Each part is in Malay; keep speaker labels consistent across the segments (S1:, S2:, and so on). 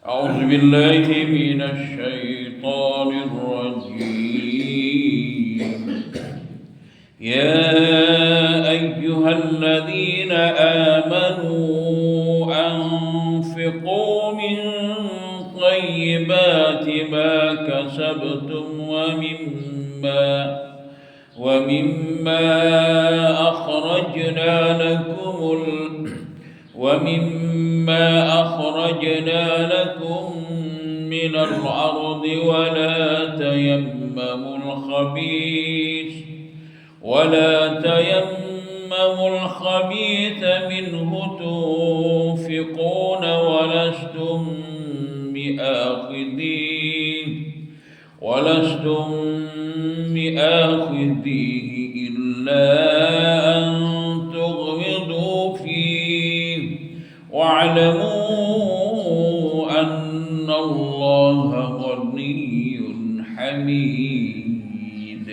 S1: أعوذ بالله من الشيطان الرجيم. يا أيها الذين آمنوا أنفقوا من طيبات ما كسبتم ومما أخرجنا لكم من الأرض ولا تيمموا الخبيث منه تنفقون ولستم بآخذيه إلا أن تغمضوا فيه واعلموا أن الله غني حميد.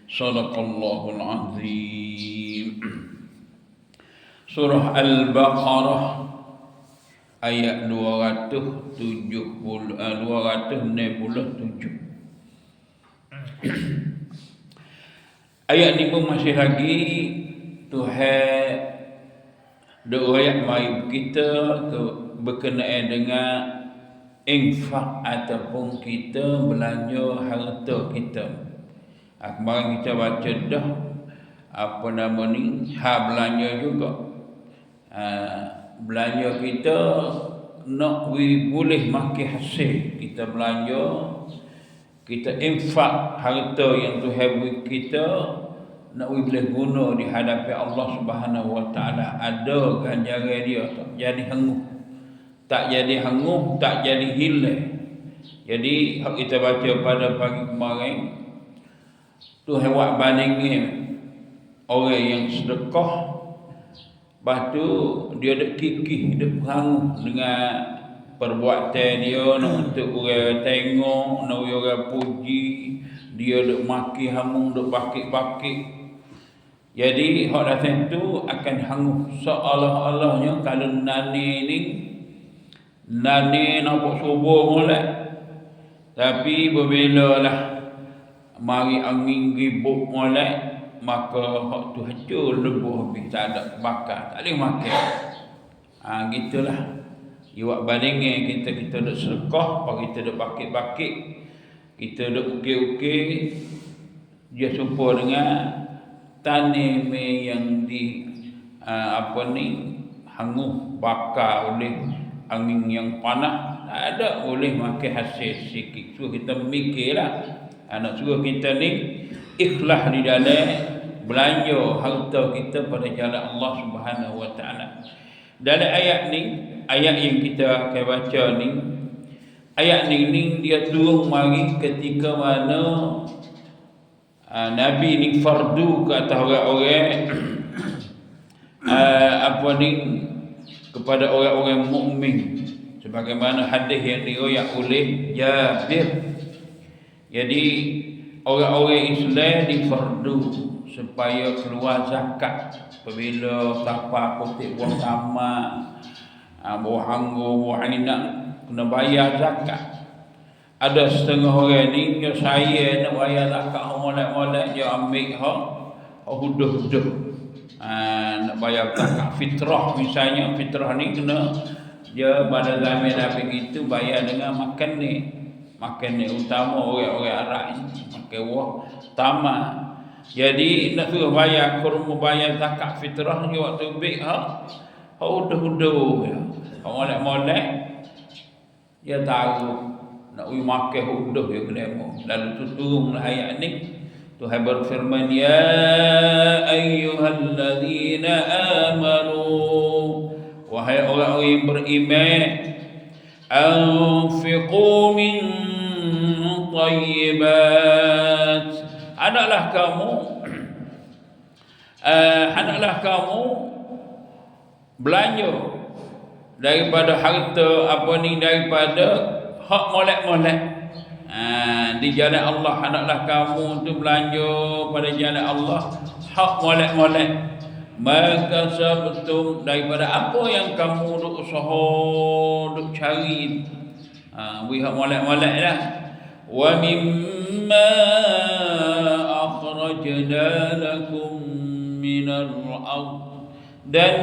S1: صدق الله العظيم. Surah Al-Baqarah ayat 267. Ayat ni pun masih lagi Tuhan ayat mai kita berkenaan dengan infak ataupun kita belanja harta kita. Kemarin kita baca dah belanja juga. Belanja kita nak boleh makan hasil kita belanja, kita infak harta yang Tuhan beri kita nak boleh guna di hadapan Allah Subhanahu Wa Taala. Ada ganjaran dia, tak jadi hangus, tak jadi hilang. Jadi hak kita baca pada pagi kemarin, Tuhan buat bandingin orang yang sedekah, lepas tu dia ada kikih, dia hangus dengan perbuatan dia, nak untuk orang tengok, nak orang puji, dia duk maki hamung, duk bakit-bakit. Jadi hak datang tu akan hangus seolah-olahnya kalau nani nampak subuh molek, tapi berbeza lah mari angin ribut molek, maka hak tu hancur lebuh habis, tak ada bakar, tak boleh makan. Gitulah. Buat bandingin kita duk sedekah, kita duk bakit-bakit, kita duk ukir-ukir, dia serupa dengan tanim yang hangus bakar oleh angin yang panas, tak ada boleh makan hasil sikit. So kita mikirlah, nak suruh kita ni ikhlas di dalam belanja harta kita pada jalan Allah Subhanahu Wa Taala. Dalam ayat ni, ayat yang kita akan baca ni, ayat ni dia turun mari ketika mana Nabi ni fardu ke atas orang-orang kepada orang-orang mukmin, sebagaimana hadis yang diriwayat oleh Jabir. Jadi orang-orang Islam difardu supaya keluar zakat apabila tapa kutip buah sama, buah anggur, buah inak, kena bayar zakat. Ada setengah orang ni dia saya nak bayar zakat, molek-molek dia ambil hak huduh-huduh. Nak bayar zakat fitrah misalnya, fitrah ni kena dia pada zaman Nabi itu bayar dengan makan ni utama orang-orang Arab ni, makan buah tamak. Jadi nak suruh bayar kurma, bayar zakat fitrah ni waktu ambil hak huduh-huduh ya. Molek-molek dia tahu nak makan huduh dia kena. Lalu turunlah ayat ni, Tuhan berfirman, ya ayyuhalladzina amanu, wahai orang-orang yang beriman, anfiqu min thayyibat, hendaklah kamu belanja daripada harta daripada hak molek-molek. Di jalan Allah, hendaklah kamu tu belanja pada jalan Allah hak molek-molek. Maka sabtum, daripada apa yang kamu duk usaha, duk cari, Bui hak molek-molek dah. Wa mimma akhrajna lakum minal ardh, dan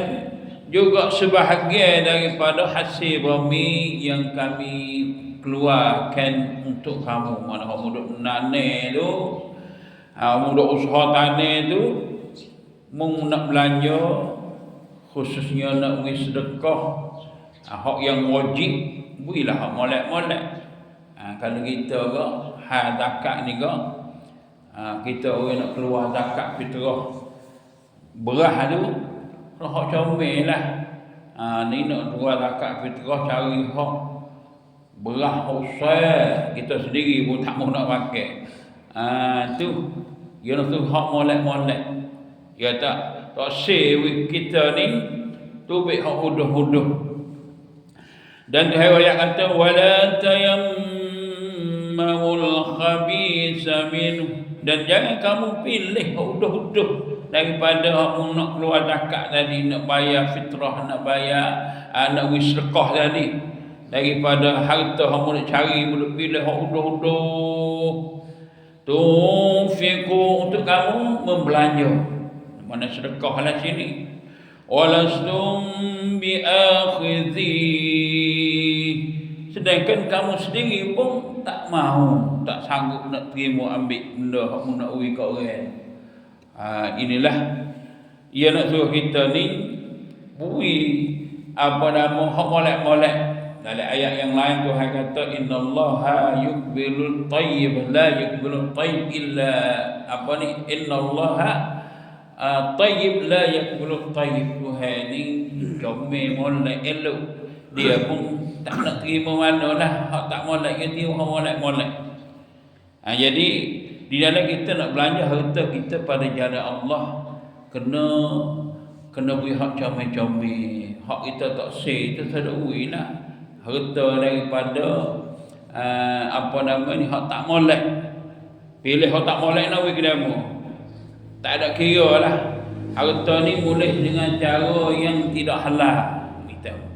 S1: juga sebahagian daripada hasil bumi yang kami keluarkan untuk kamu. Mana kamu duk nanai tu, kamu duk usaha tanah tu, mung nak belanja, khususnya nak beri sedekah, hak yang wajib, berilah hak molek-molek. Kalau kita ke hal zakat ni ke, kita orang nak keluar zakat fitrah beras tu, hak comel lah. Ni nak keluar zakat fitrah, cari hak beras usai kita sendiri pun tak mau nak pakai. Tu dia tu hak molek-molek. Ya tak say kita ni tu baik hak huduh-huduh. Dan ayat kata wala tayammamul khabisa minhu, dan jangan kamu pilih huduh-huduh daripada hak nak keluar zakat tadi, nak bayar fitrah, nak bayar nak sedekah tadi, daripada harta hak nak cari, nak pilih hak huduh-huduh. Tunfiqu, untuk kamu membelanja, mana sedekah lah sini. Walastum biakhidhi, sedangkan kamu sendiri pun tak mahu, tak sanggup nak terima ambil benda hak nak beri kat orang. Inilah ia nak suruh kita ni beri apa nama hak molek-molek. Dalam ayat yang lain Tuhan kata innallaha yuqbilul tayyib la yuqbilul tayyib illa apa ni, innallaha tayyib la yuqbilul tayyib. Tuhan ni comel molek elok, dia pun tak nak terima mana lah hak tak molek, dia terima hak molek-molek. Jadi di dalam kita nak belanja harta kita pada jalan Allah, kena beri hak comel-comel. Hak kita tak say itu tak ada beri lah. Harta daripada apa nama ni, hak tak molek. Pilih hak tak molek nak beri ke demo, tak ada kira lah. Harta ni boleh dengan cara yang tidak halal,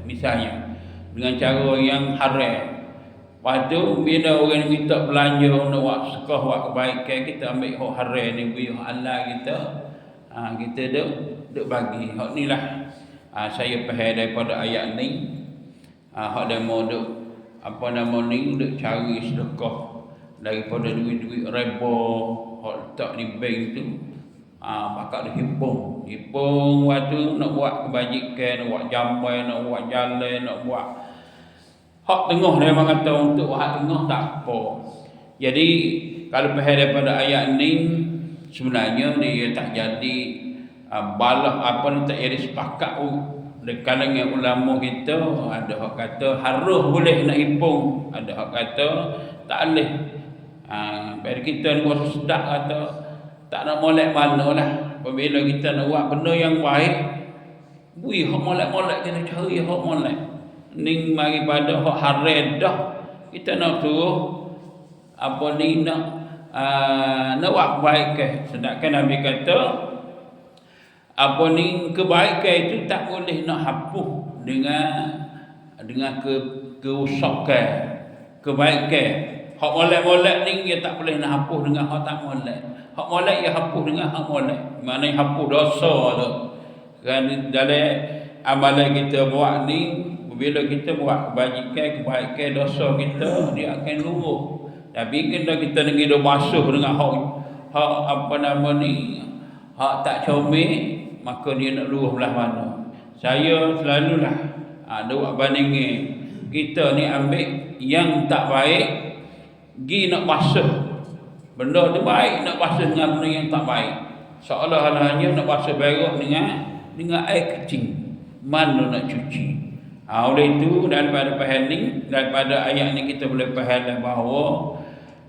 S1: misalnya dengan cara yang haram. Lepas tu bila orang minta belanja nak buat sedekah, buat kebaikan, kita ambil hak haram ni, beri hak halal kita, kita duk bagi. Hak ni lah saya faham daripada ayat ni. Hak demo duk apa nama ni, duk cari sedekah daripada duit-duit riba hak letak di bank tu. Pakak dia himpung waktu nak buat kebajikan, nak buat jambai, nak buat jalan, nak buat hak tengah. Dia memang kata untuk hak tengah tak apa. Jadi kalau faham daripada ayat ni, sebenarnya dia tak jadi balah apa ni, tak jadi sepakat di kalangan ulama kita. Ada hak kata harus boleh nak himpung, ada hak kata tak boleh. Pada kita ni kuasa sedap kata tak nak molek mana lah. Apabila kita nak buat benda yang baik, bui hak molek-molek, kita cari hak molek. Ni mari pada hak haram dah, kita nak suruh apa ni, nak buat kebaikan. Sedangkan Nabi kata apa ni, kebaikan itu tak boleh nak hapus dengan kerosakan. Kebaikan hak molek-molek ni dia tak boleh nak hapus dengan hak tak molek. Hak molek dia hapus dengan hak molek. Maknanya hapus dosa tu. Kan dalam amalan kita buat ni, bila kita buat kebaikan dosa kita dia akan luruh. Tapi kena kita nak basuh dengan hak apa nama ni, hak tak comel, maka dia nak luruh belah mana. Saya selalulah ada buat bandingin. Kita ni ambil yang tak baik, gi nak basuh benda tu baik, nak basuh dengan benda yang tak baik. Seolah-olahnya nak basuh berak dengan air kecil, mana nak cuci. Oleh itu daripada faham ni, daripada ayat ni kita boleh faham bahawa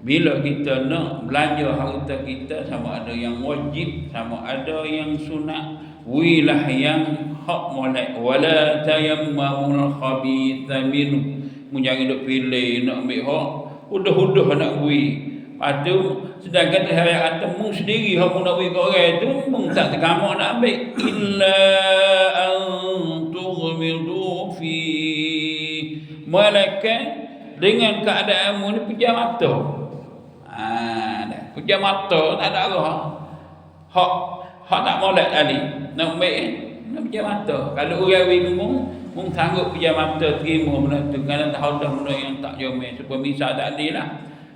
S1: bila kita nak belanja harta kita, sama ada yang wajib, sama ada yang sunat, wilah yang hak molek. Wala tayammamul khabitha minhu, jangan duk pilih nak ambil hak huduh-huduh nak beri. Lepas tu sedangkan saya kata mu sendiri hak nak beri kat orang tu, mu tak tergamak nak ambil. Illa an tughmidu fi, malaikat dengan keadaanmu ni pejam mata. Pejam mata tak ada arah. Hak tak molek tadi. Nak baik nak pejam mata. Kalau orang mung sanggup pejam mata terima benda tu kerana tahu dah benda yang tak jomel. Supaya misal tadi lah.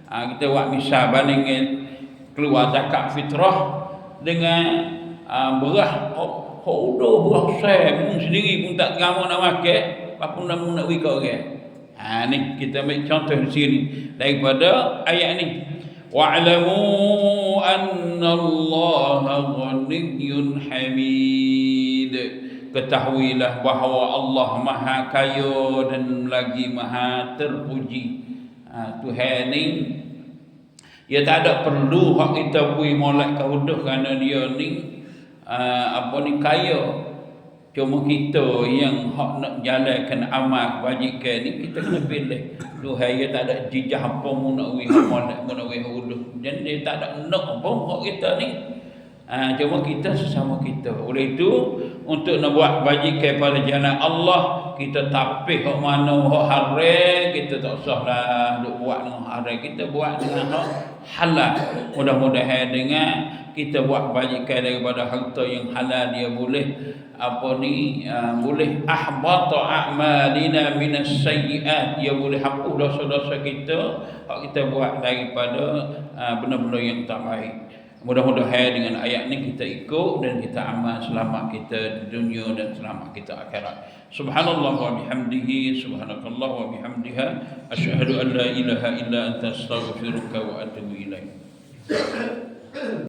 S1: Kita buat misal banding keluar zakat fitrah dengan beras udah buah saya mung sendiri pun tak terama nak makan, apa nak bagi kat orang. Ni kita ambil contoh di sini daripada ayat ni. Wa'lamu anna Allaha ghaniyyun hamid. Ketahuilah bahawa Allah Maha Kaya dan lagi Maha Terpuji. Tuhan ni dia tak ada perlu hak kita bui molek ke huduh kerana dia ni kaya. Cuma kita yang hak nak jalankan amal kebajikan ni kita kena pilih. Tuhan dia tak ada jijah apa mu nak bui hak molek mu nak bui hak huduh. Dan dia tak ada nak apa hak kita ni. Cuma kita sesama kita. Oleh itu untuk nak buat kebajikan pada jalan Allah, kita tapih hak mana hak haram, kita tak usahlah duk buat dengan haram, kita buat dengan hak halal. Mudah-mudahan dengan kita buat kebajikan daripada harta yang halal, dia boleh boleh ahbata a'malina minas sayyi'at, dia boleh hapus dosa-dosa kita hak kita buat daripada benda-benda yang tak baik. Mudah-mudahan dengan ayat ni kita ikut dan kita amal, selamat kita di dunia dan selamat kita akhirat. Subhanallah wa bihamdihi, subhanakallah wa bihamdiha, asyhadu an la ilaha illa anta astaghfiruka wa atubu ilaik.